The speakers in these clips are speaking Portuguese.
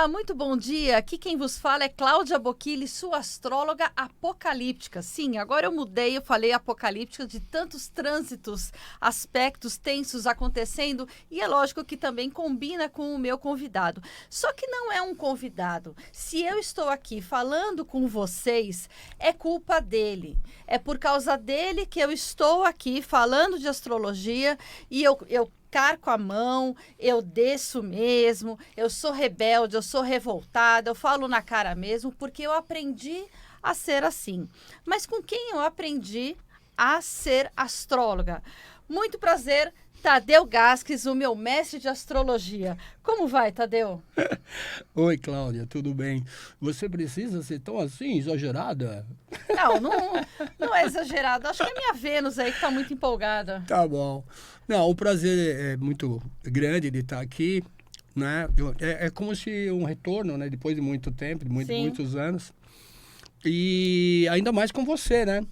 Olá, muito bom dia. Aqui quem vos fala é Cláudia Bocchilli, sua astróloga apocalíptica. Sim, agora eu mudei, eu falei apocalíptica de tantos trânsitos, aspectos tensos acontecendo e é lógico que também combina com o meu convidado. Só que não é um convidado. Se eu estou aqui falando com vocês, é culpa dele. É por causa dele que eu estou aqui falando de astrologia e eu carco a mão, eu desço mesmo, eu sou rebelde, eu sou revoltada, eu falo na cara mesmo, porque eu aprendi a ser assim. Mas com quem eu aprendi a ser astróloga? Muito prazer, Tadeu Gasques, o meu mestre de astrologia. Como vai, Tadeu? Oi, Cláudia, tudo bem? Você precisa ser tão assim, exagerada? Não é exagerado. Acho que é minha Vênus aí que está muito empolgada. Tá bom. Não, o prazer é muito grande de estar aqui, né? É como se um retorno, né? Depois de muito tempo, de Sim. muitos anos. E ainda mais com você, né?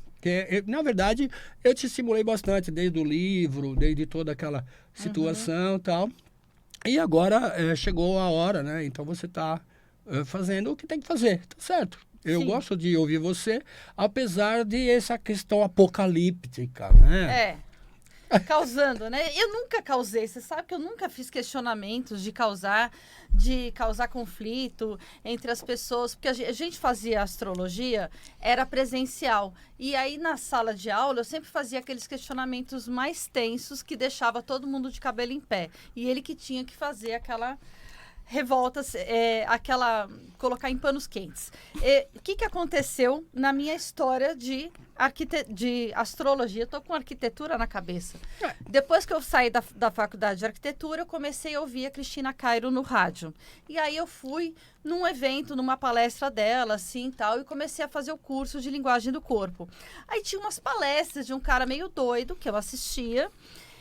Na verdade, eu te estimulei bastante, desde o livro, desde toda aquela situação e tal. E agora chegou a hora, né? Então você está fazendo o que tem que fazer, tá certo? Eu Sim. gosto de ouvir você, apesar de essa questão apocalíptica, né? Causando, né? Eu nunca causei, você sabe que eu nunca fiz questionamentos de causar conflito entre as pessoas, porque a gente fazia astrologia, era presencial. E aí na sala de aula eu sempre fazia aqueles questionamentos mais tensos que deixava todo mundo de cabelo em pé. E ele que tinha que fazer aquela revolta, colocar em panos quentes. O que aconteceu na minha história de astrologia? Estou com arquitetura na cabeça. Depois que eu saí da faculdade de arquitetura, eu comecei a ouvir a Cristina Cairo no rádio. E aí eu fui num evento, numa palestra dela, assim, tal, e comecei a fazer o curso de linguagem do corpo. Aí tinha umas palestras de um cara meio doido que eu assistia.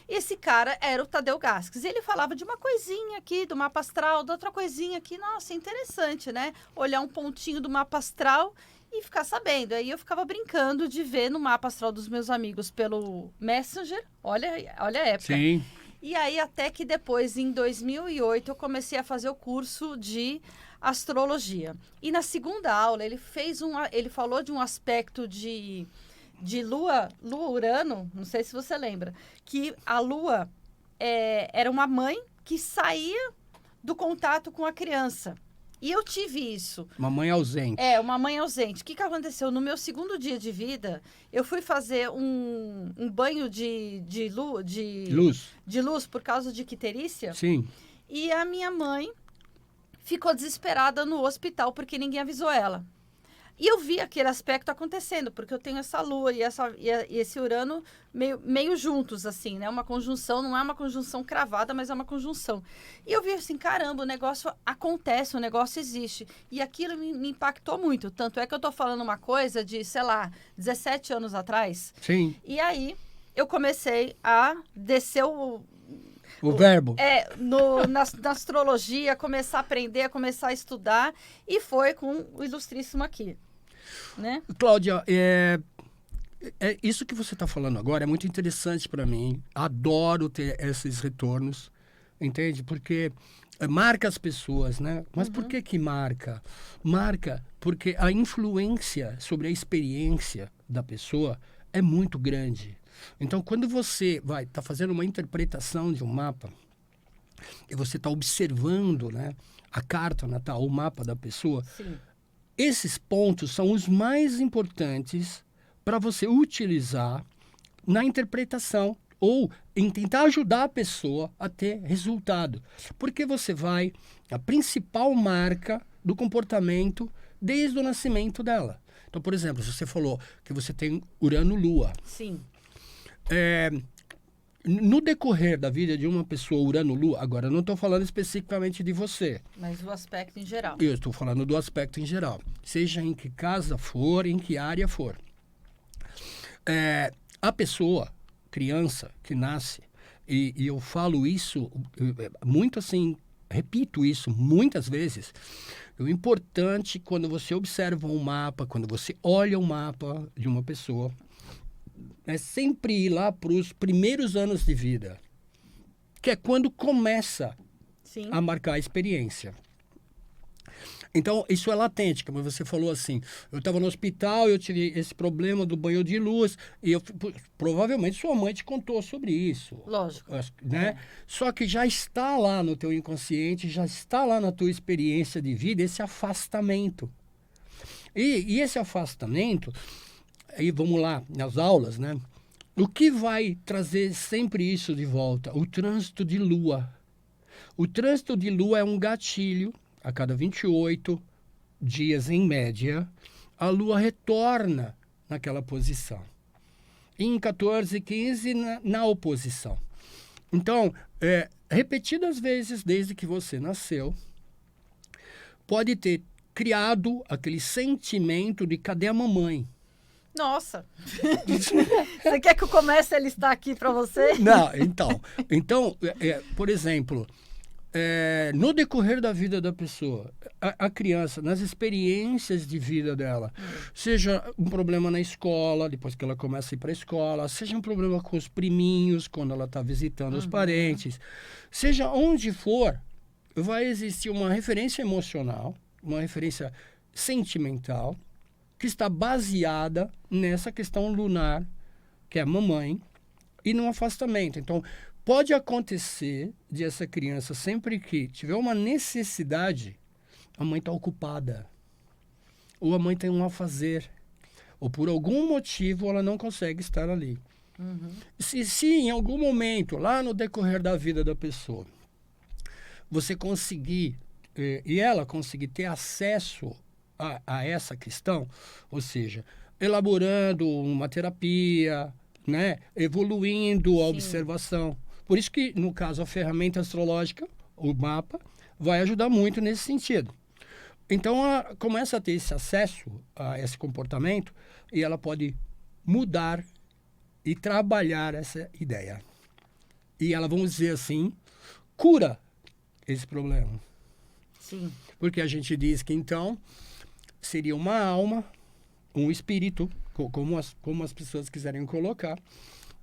Esse cara era o Tadeu Gasques. Ele falava de uma coisinha aqui do mapa astral, de outra coisinha aqui. Nossa, interessante, né? Olhar um pontinho do mapa astral e ficar sabendo. Aí eu ficava brincando de ver no mapa astral dos meus amigos pelo Messenger. Olha a época. Sim. E aí até que depois, em 2008, eu comecei a fazer o curso de astrologia. E na segunda aula, ele falou de um aspecto de Lua Urano, não sei se você lembra, que a Lua era uma mãe que saía do contato com a criança. E eu tive isso. Mamãe ausente. Uma mãe ausente. O que aconteceu? No meu segundo dia de vida, eu fui fazer um banho de luz por causa de icterícia. Sim. E a minha mãe ficou desesperada no hospital porque ninguém avisou ela. E eu vi aquele aspecto acontecendo, porque eu tenho essa Lua e esse Urano meio juntos, assim, né? Uma conjunção, não é uma conjunção cravada, mas é uma conjunção. E eu vi assim, caramba, o negócio acontece, o negócio existe. E aquilo me impactou muito. Tanto é que eu tô falando uma coisa de, sei lá, 17 anos atrás. Sim. E aí, eu comecei a descer o verbo. Na astrologia, começar a aprender, começar a estudar. E foi com o Ilustríssimo aqui. Né? Cláudia, isso que você está falando agora é muito interessante para mim. Adoro ter esses retornos, entende? Porque marca as pessoas, né? Mas por que marca? Marca porque a influência sobre a experiência da pessoa é muito grande. Então, quando você tá fazendo uma interpretação de um mapa e você está observando, né, a carta natal, o mapa da pessoa, Sim. Esses pontos são os mais importantes para você utilizar na interpretação ou em tentar ajudar a pessoa a ter resultado. Porque você vai, a principal marca do comportamento desde o nascimento dela. Então, por exemplo, se você falou que você tem Urano-Lua. Sim. No decorrer da vida de uma pessoa Urano-Lua, agora eu não estou falando especificamente de você. Mas o aspecto em geral. Eu estou falando do aspecto em geral. Seja em que casa for, em que área for. A pessoa, criança que nasce, e eu falo isso muito assim, repito isso muitas vezes, o importante quando você observa um mapa, quando você olha um mapa de uma pessoa, é sempre ir lá para os primeiros anos de vida, que é quando começa Sim. a marcar a experiência. Então, isso é latente, como você falou assim, eu estava no hospital, eu tive esse problema do banho de luz, e provavelmente sua mãe te contou sobre isso. Lógico. Né? Só que já está lá no teu inconsciente, já está lá na tua experiência de vida, esse afastamento. E esse afastamento, aí vamos lá, nas aulas, né? O que vai trazer sempre isso de volta? O trânsito de lua. O trânsito de lua é um gatilho. A cada 28 dias, em média, a Lua retorna naquela posição. Em 14, 15, na oposição. Então, repetidas vezes, desde que você nasceu, pode ter criado aquele sentimento de cadê a mamãe? Nossa! Você quer que eu comece a listar aqui para você? Não, então por exemplo... no decorrer da vida da pessoa, a criança, nas experiências de vida dela, seja um problema na escola, depois que ela começa a ir para a escola, seja um problema com os priminhos, quando ela está visitando os parentes, seja onde for, vai existir uma referência emocional, uma referência sentimental, que está baseada nessa questão lunar, que é a mamãe, e no afastamento. Então, pode acontecer de essa criança, sempre que tiver uma necessidade, a mãe está ocupada. Ou a mãe tem um afazer. Ou por algum motivo ela não consegue estar ali. Se em algum momento, lá no decorrer da vida da pessoa, você conseguir, e ela conseguir ter acesso a essa questão, ou seja, elaborando uma terapia, né, evoluindo a observação. Por isso que, no caso, a ferramenta astrológica, o mapa, vai ajudar muito nesse sentido. Então, ela começa a ter esse acesso a esse comportamento e ela pode mudar e trabalhar essa ideia. E ela, vamos dizer assim, cura esse problema. Sim. Porque a gente diz que, então, seria uma alma, um espírito, como as pessoas quiserem colocar,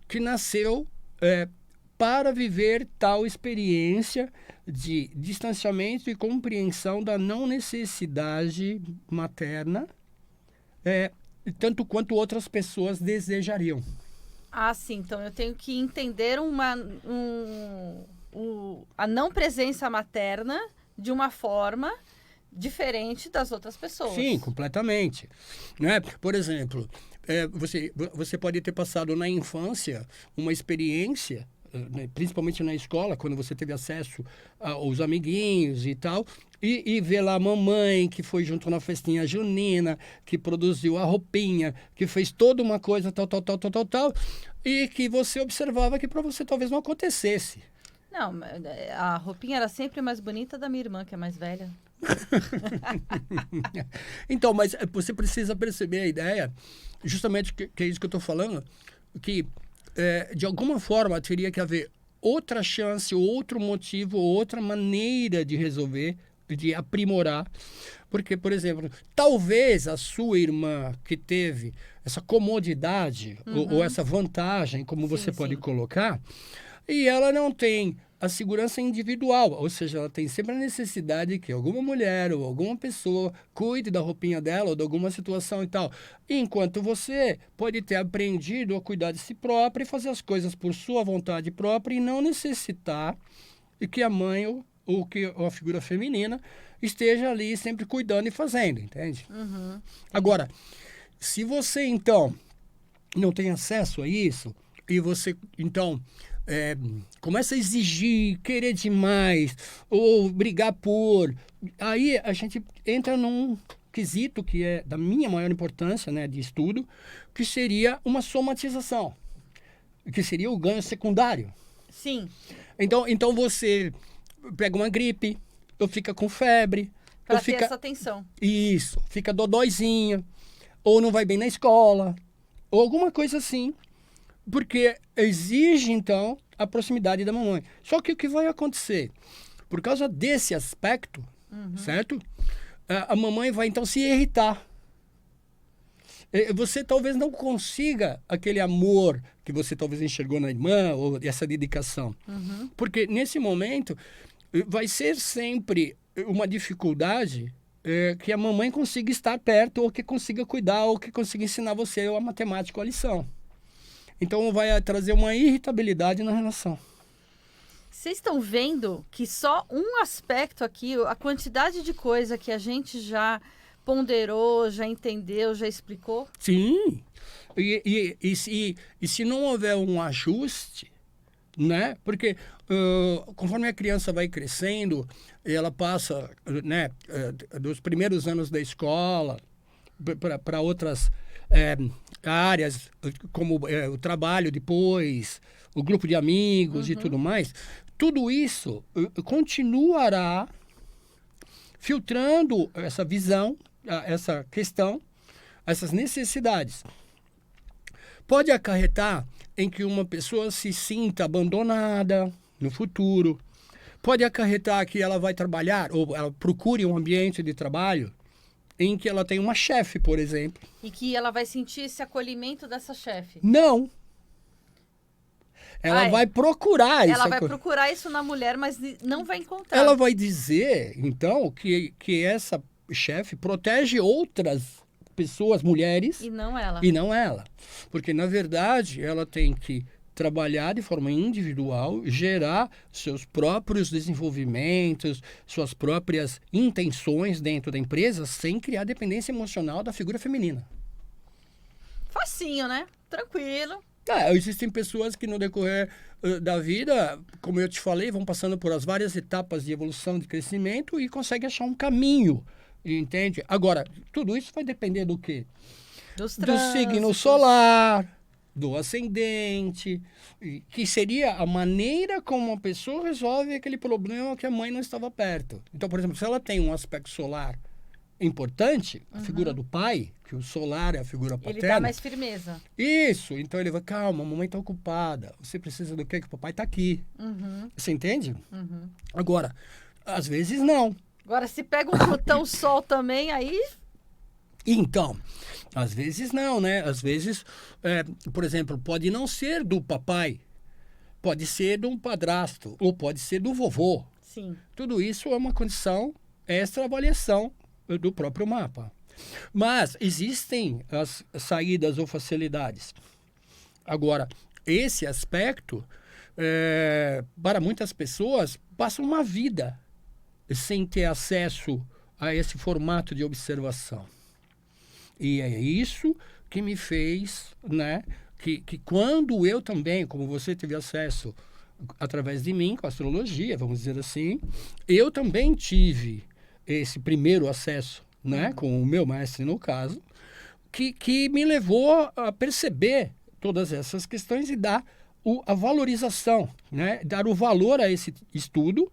que nasceu... para viver tal experiência de distanciamento e compreensão da não necessidade materna, tanto quanto outras pessoas desejariam. Ah, sim. Então, eu tenho que entender a não presença materna de uma forma diferente das outras pessoas. Sim, completamente. Né? Por exemplo, você pode ter passado na infância uma experiência, principalmente na escola, quando você teve acesso aos amiguinhos e tal, e ver lá a mamãe que foi junto na festinha junina, que produziu a roupinha, que fez toda uma coisa tal, e que você observava que para você talvez não acontecesse. Não, a roupinha era sempre mais bonita da minha irmã, que é mais velha. Então, mas você precisa perceber a ideia, justamente que é isso que eu estou falando, que de alguma forma teria que haver outra chance, outro motivo, outra maneira de resolver, de aprimorar. Porque, por exemplo, talvez a sua irmã que teve essa comodidade ou essa vantagem, como você pode colocar, e ela não tem a segurança individual, ou seja, ela tem sempre a necessidade que alguma mulher ou alguma pessoa cuide da roupinha dela ou de alguma situação e tal. Enquanto você pode ter aprendido a cuidar de si própria e fazer as coisas por sua vontade própria e não necessitar que a mãe ou que a figura feminina esteja ali sempre cuidando e fazendo, entende? Agora, se você, então, não tem acesso a isso e você, então... começa a exigir, querer demais, ou brigar por... Aí a gente entra num quesito que é da minha maior importância, né, de estudo, que seria uma somatização, que seria o ganho secundário. Sim. Então você pega uma gripe, ou fica com febre... Para ter essa atenção. Isso, fica dodóizinha, ou não vai bem na escola, ou alguma coisa assim. Porque exige, então, a proximidade da mamãe. Só que o que vai acontecer? Por causa desse aspecto, certo? A mamãe vai, então, se irritar. Você talvez não consiga aquele amor que você talvez enxergou na irmã, ou essa dedicação. Porque, nesse momento, vai ser sempre uma dificuldade que a mamãe consiga estar perto, ou que consiga cuidar, ou que consiga ensinar você a matemática ou a lição. Então vai trazer uma irritabilidade na relação. Vocês estão vendo que só um aspecto aqui, a quantidade de coisa que a gente já ponderou, já entendeu, já explicou? Sim. E se não houver um ajuste, né? Porque conforme a criança vai crescendo, ela passa, né, dos primeiros anos da escola para outras áreas, como o trabalho depois, o grupo de amigos e tudo mais, tudo isso continuará filtrando essa visão, essa questão, essas necessidades. Pode acarretar em que uma pessoa se sinta abandonada no futuro. Pode acarretar que ela vai trabalhar, ou ela procure um ambiente de trabalho em que ela tem uma chefe, por exemplo. E que ela vai sentir esse acolhimento dessa chefe. Não. Ela vai procurar isso. Ela vai procurar isso na mulher, mas não vai encontrar. Ela vai dizer, então, que essa chefe protege outras pessoas, mulheres. E não ela. E não ela. Porque, na verdade, ela tem que trabalhar de forma individual, gerar seus próprios desenvolvimentos, suas próprias intenções dentro da empresa, sem criar dependência emocional da figura feminina. Facinho, né? Tranquilo. Existem pessoas que no decorrer da vida, como eu te falei, vão passando por as várias etapas de evolução, de crescimento e conseguem achar um caminho, entende? Agora, tudo isso vai depender do quê? Do signo solar, do ascendente, que seria a maneira como a pessoa resolve aquele problema que a mãe não estava perto. Então, por exemplo, se ela tem um aspecto solar importante, a figura do pai, que o solar é a figura paterna. Ele dá mais firmeza. Isso, então ele vai, calma, a mamãe está ocupada, você precisa do quê? Que o papai está aqui. Você entende? Agora, às vezes não. Agora, se pega um Plutão Sol também, aí... Então, às vezes não, né? Às vezes, por exemplo, pode não ser do papai, pode ser de um padrasto, ou pode ser do vovô. Sim. Tudo isso é uma condição extra-avaliação do próprio mapa. Mas existem as saídas ou facilidades. Agora, esse aspecto, para muitas pessoas, passa uma vida sem ter acesso a esse formato de observação. E é isso que me fez, né, que quando eu também, como você teve acesso através de mim, com a astrologia, vamos dizer assim, eu também tive esse primeiro acesso, né, com o meu mestre, no caso, que me levou a perceber todas essas questões e dar a valorização, né, dar o valor a esse estudo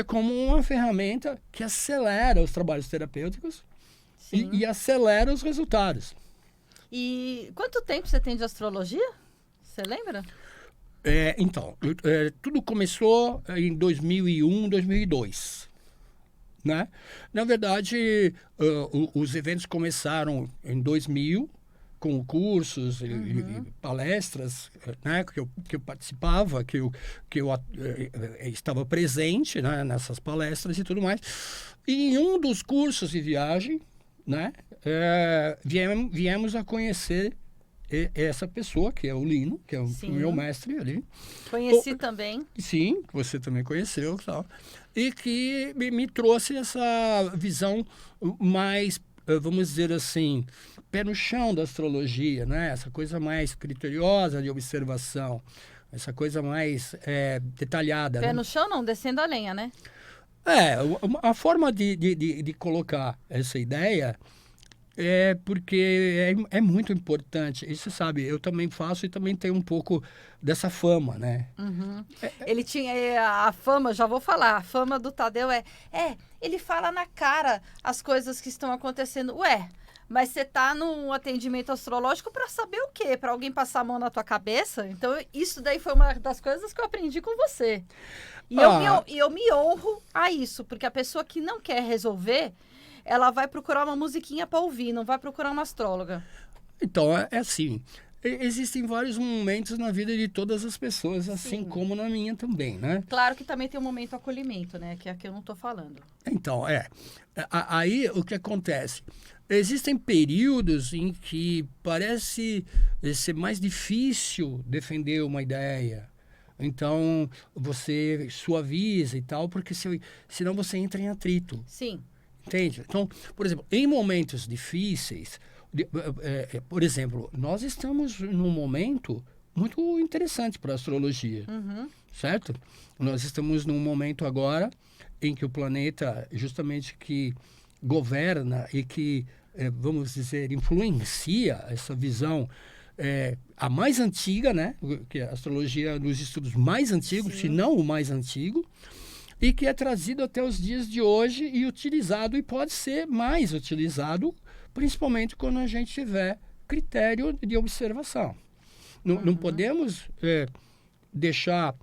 como uma ferramenta que acelera os trabalhos terapêuticos e acelera os resultados. E quanto tempo você tem de astrologia? Você lembra? Então, tudo começou em 2001, 2002. Né? Na verdade, os eventos começaram em 2000, com cursos e palestras, né, que eu participava, que eu estava presente, né, nessas palestras e tudo mais. E em um dos cursos de viagem, né, viemos a conhecer essa pessoa, que é o Lino, que é o meu mestre ali. Conheci também. Sim, você também conheceu, tal. E que me trouxe essa visão mais, vamos dizer assim, pé no chão da astrologia, né? Essa coisa mais criteriosa de observação, essa coisa mais detalhada. Pé né? no chão não, descendo a lenha, né? A forma de colocar essa ideia é porque é muito importante. E você sabe, eu também faço e também tenho um pouco dessa fama, né? Ele tinha a fama, já vou falar, a fama do Tadeu ele fala na cara as coisas que estão acontecendo. Ué, mas você tá num atendimento astrológico para saber o quê? Para alguém passar a mão na tua cabeça? Então, isso daí foi uma das coisas que eu aprendi com você. E eu me honro a isso, porque a pessoa que não quer resolver, ela vai procurar uma musiquinha para ouvir, não vai procurar uma astróloga. Então, é assim, Existem vários momentos na vida de todas as pessoas, assim Sim. como na minha também, né? Claro que também tem um momento acolhimento, né? Que é que eu não tô falando. Então, aí o que acontece? Existem períodos em que parece ser mais difícil defender uma ideia. Então, você suaviza e tal, porque senão você entra em atrito. Sim. Entende? Então, por exemplo, em momentos difíceis, por exemplo, nós estamos num momento muito interessante para a astrologia, certo? Nós estamos num momento agora em que o planeta, justamente que governa e que, vamos dizer, influencia essa visão, a mais antiga, né? Que a astrologia é um dos estudos mais antigos, Sim. se não o mais antigo, e que é trazido até os dias de hoje e utilizado, e pode ser mais utilizado, principalmente quando a gente tiver critério de observação. Não podemos deixar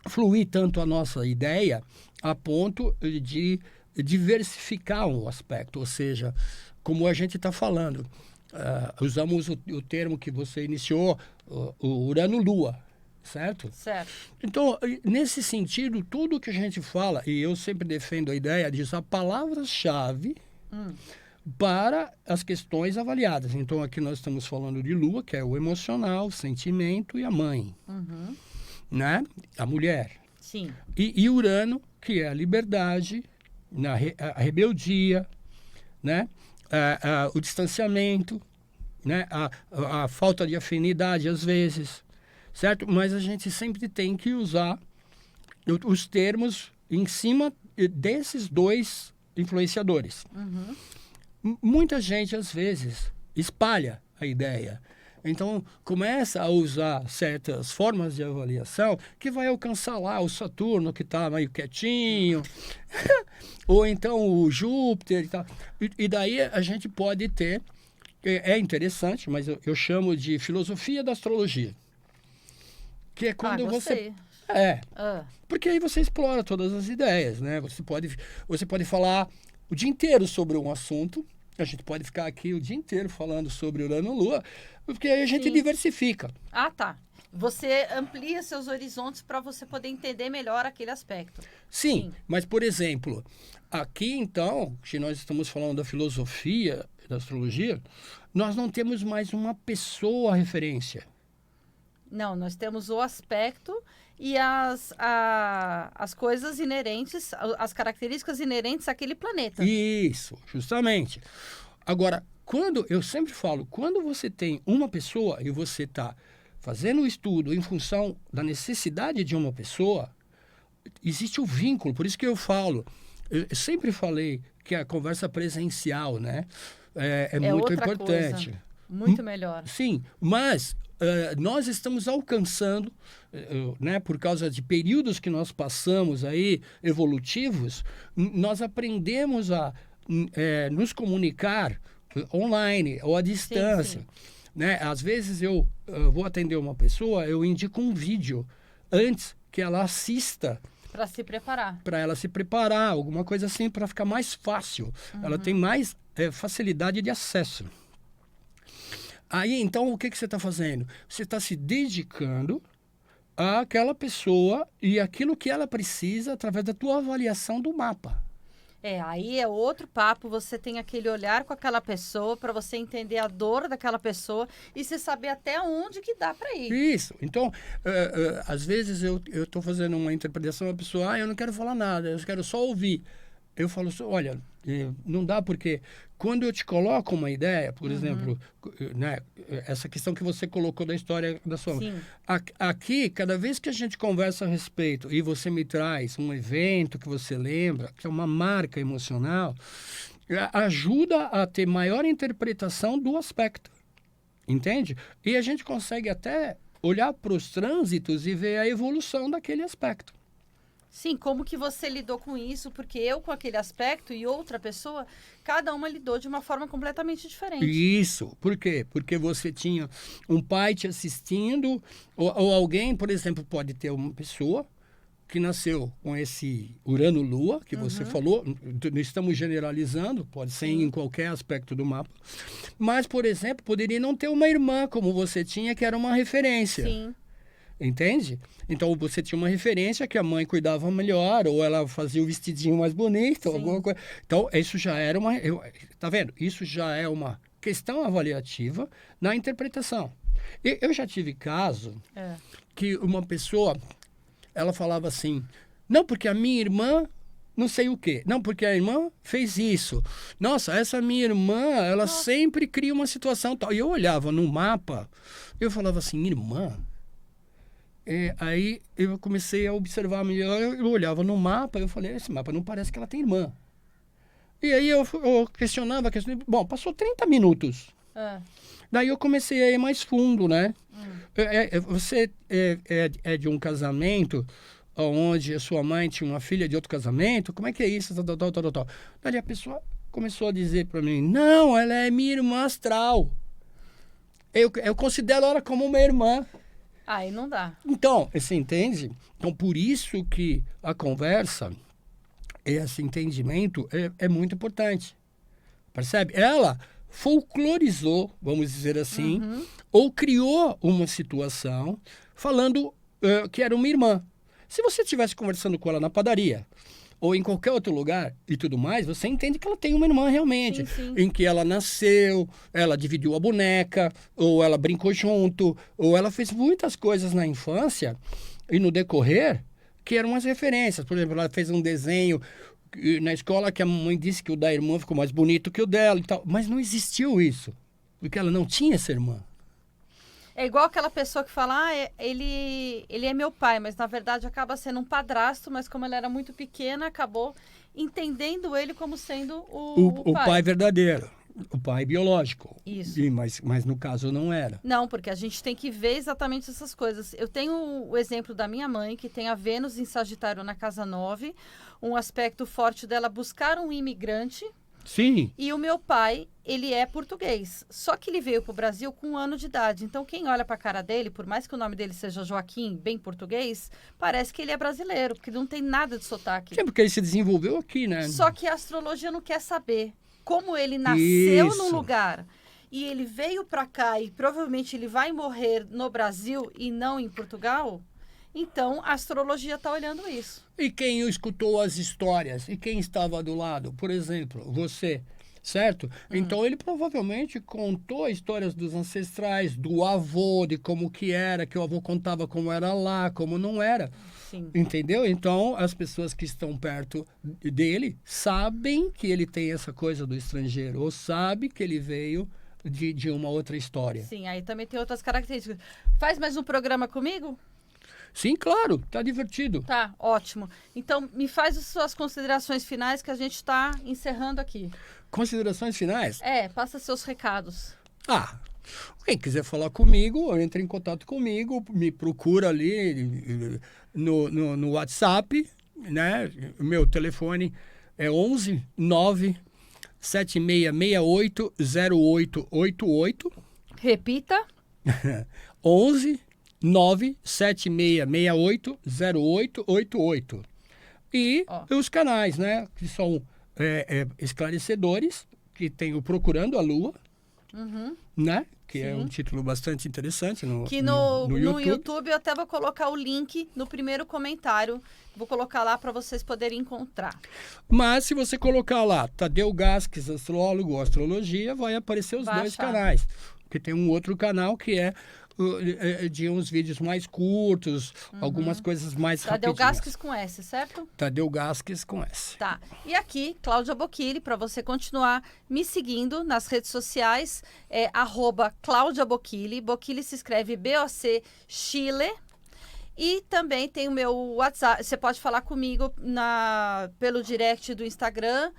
fluir tanto a nossa ideia a ponto de diversificar um aspecto, ou seja, como a gente está falando, usamos o termo que você iniciou, o Urano-Lua, certo? Certo. Então, nesse sentido, tudo que a gente fala, e eu sempre defendo a ideia de usar palavras-chave para as questões avaliadas. Então, aqui nós estamos falando de Lua, que é o emocional, o sentimento e a mãe, né? A mulher. Sim. E Urano, que é a liberdade, a rebeldia, né? O distanciamento, né? A falta de afinidade, às vezes, certo? Mas a gente sempre tem que usar os termos em cima desses dois influenciadores. Muita gente, às vezes, espalha a ideia. Então, começa a usar certas formas de avaliação que vai alcançar lá o Saturno, que está meio quietinho, ou então o Júpiter e tal. E daí a gente pode ter, é interessante, mas eu chamo de filosofia da astrologia. Que é quando gostei. porque aí você explora todas as ideias, né? Você pode falar o dia inteiro sobre um assunto. A gente pode ficar aqui o dia inteiro falando sobre Urano-Lua, porque aí a gente diversifica. Ah, tá. Você amplia seus horizontes para você poder entender melhor aquele aspecto. Sim, mas, por exemplo, aqui, então, se nós estamos falando da filosofia da astrologia, nós não temos mais uma pessoa referência. Não, nós temos o aspecto e as coisas inerentes, as características inerentes àquele planeta. Isso, justamente. Agora, eu sempre falo, quando você tem uma pessoa e você está fazendo o estudo em função da necessidade de uma pessoa, existe o vínculo. Por isso que eu sempre falei que a conversa presencial, né, é muito importante. Coisa. Muito melhor. Sim, mas nós estamos alcançando, né, por causa de períodos que nós passamos aí, evolutivos, nós aprendemos a nos comunicar online ou à distância. Sim. Né? Às vezes eu vou atender uma pessoa, eu indico um vídeo antes que ela assista. Para se preparar. Para ela se preparar, alguma coisa assim, para ficar mais fácil. Ela tem mais facilidade de acesso. Aí, então, o que você está fazendo? Você está se dedicando àquela pessoa e aquilo que ela precisa através da tua avaliação do mapa. Aí é outro papo, você tem aquele olhar com aquela pessoa para você entender a dor daquela pessoa e você saber até onde que dá para ir. Isso. Então, às vezes eu estou fazendo uma interpretação, a pessoa, eu não quero falar nada, eu quero só ouvir. Eu falo assim, olha, não dá porque quando eu te coloco uma ideia, por exemplo, né, essa questão que você colocou da história da sua mãe. Aqui, cada vez que a gente conversa a respeito e você me traz um evento que você lembra, que é uma marca emocional, ajuda a ter maior interpretação do aspecto. Entende? E a gente consegue até olhar para os trânsitos e ver a evolução daquele aspecto. Sim, como que você lidou com isso? Porque eu com aquele aspecto e outra pessoa, cada uma lidou de uma forma completamente diferente. Isso. Por quê? Porque você tinha um pai te assistindo, ou alguém, por exemplo, pode ter uma pessoa que nasceu com esse Urano-Lua, que você falou, não estamos generalizando, pode ser em qualquer aspecto do mapa, mas, por exemplo, poderia não ter uma irmã como você tinha, que era uma referência. Sim. Entende? Então, você tinha uma referência que a mãe cuidava melhor, ou ela fazia o vestidinho mais bonito, ou alguma coisa. Então, isso já era uma... tá vendo? Isso já é uma questão avaliativa na interpretação. Eu já tive caso que uma pessoa, ela falava assim, não, porque a minha irmã não sei o quê. Não, porque a irmã fez isso. Nossa, essa minha irmã, ela sempre cria uma situação tal. E eu olhava no mapa, eu falava assim, irmã... aí eu comecei a observar melhor, eu olhava no mapa, eu falei, esse mapa não parece que ela tem irmã. E aí eu questionava, bom, passou 30 minutos. Daí eu comecei a ir mais fundo, né? Você é de um casamento onde a sua mãe tinha uma filha de outro casamento? Como é que é isso? Tal. Daí a pessoa começou a dizer para mim, não, ela é minha irmã astral. Eu considero ela como uma irmã. Aí não dá. Então, você entende? Então, por isso que a conversa, esse entendimento é muito importante. Percebe? Ela folclorizou, vamos dizer assim, ou criou uma situação falando que era uma irmã. Se você estivesse conversando com ela na padaria, ou em qualquer outro lugar e tudo mais, você entende que ela tem uma irmã realmente, sim. em que ela nasceu, ela dividiu a boneca, ou ela brincou junto, ou ela fez muitas coisas na infância e no decorrer que eram umas referências. Por exemplo, ela fez um desenho na escola que a mãe disse que o da irmã ficou mais bonito que o dela e tal, mas não existiu isso, porque ela não tinha essa irmã. É igual aquela pessoa que fala, ele é meu pai, mas na verdade acaba sendo um padrasto, mas como ela era muito pequena, acabou entendendo ele como sendo o pai. O pai verdadeiro, o pai biológico. Isso. Mas no caso não era. Não, porque a gente tem que ver exatamente essas coisas. Eu tenho o exemplo da minha mãe, que tem a Vênus em Sagitário na casa 9, um aspecto forte dela buscar um imigrante. Sim. E o meu pai, ele é português. Só que ele veio para o Brasil com 1 ano de idade. Então, quem olha para a cara dele, por mais que o nome dele seja Joaquim, bem português, parece que ele é brasileiro, porque não tem nada de sotaque. Sim, porque ele se desenvolveu aqui, né? Só que a astrologia não quer saber como ele nasceu Isso. num lugar e ele veio para cá e provavelmente ele vai morrer no Brasil e não em Portugal. Então, a astrologia está olhando isso. E quem escutou as histórias? E quem estava do lado? Por exemplo, você, certo? Então, ele provavelmente contou histórias dos ancestrais, do avô, de como que era, que o avô contava como era lá, como não era. Sim. Entendeu? Então, as pessoas que estão perto dele sabem que ele tem essa coisa do estrangeiro, ou sabe que ele veio de uma outra história. Sim, aí também tem outras características. Faz mais um programa comigo? Sim, claro, tá divertido. Tá, ótimo. Então, me faz as suas considerações finais que a gente está encerrando aqui. Considerações finais? Passa seus recados. Quem quiser falar comigo, entre em contato comigo, me procura ali no WhatsApp, né? O meu telefone é 11 9 7668 0888. Repita. 11 97668 0888. E os canais, né? Que são esclarecedores, que tem o Procurando a Lua, né? Que é um título bastante interessante no YouTube eu até vou colocar o link no primeiro comentário. Vou colocar lá para vocês poderem encontrar. Mas se você colocar lá Tadeu Gasques, astrólogo, astrologia, vai aparecer os dois canais. Porque tem um outro canal que é de uns vídeos mais curtos, algumas coisas mais rapidinhas. Tadeu Gasques com S, certo? Tadeu Gasques com S. Tá. E aqui, Cláudia Bocchili, para você continuar me seguindo nas redes sociais, é @Cláudia Bocchili. Bocchili se escreve B-O-C Chile. E também tem o meu WhatsApp. Você pode falar comigo pelo direct do Instagram.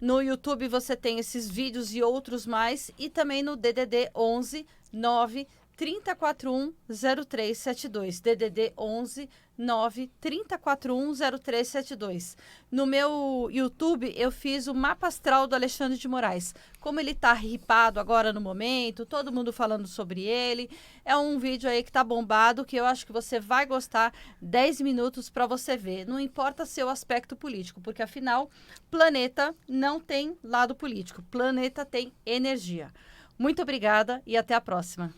No YouTube você tem esses vídeos e outros mais. E também no DDD 11 9 3041-0372. DDD 11 9-3041-0372. No meu YouTube, eu fiz o mapa astral do Alexandre de Moraes. Como ele tá ripado agora no momento, todo mundo falando sobre ele. É um vídeo aí que tá bombado, que eu acho que você vai gostar. 10 minutos para você ver. Não importa seu aspecto político, porque afinal, planeta não tem lado político. Planeta tem energia. Muito obrigada e até a próxima.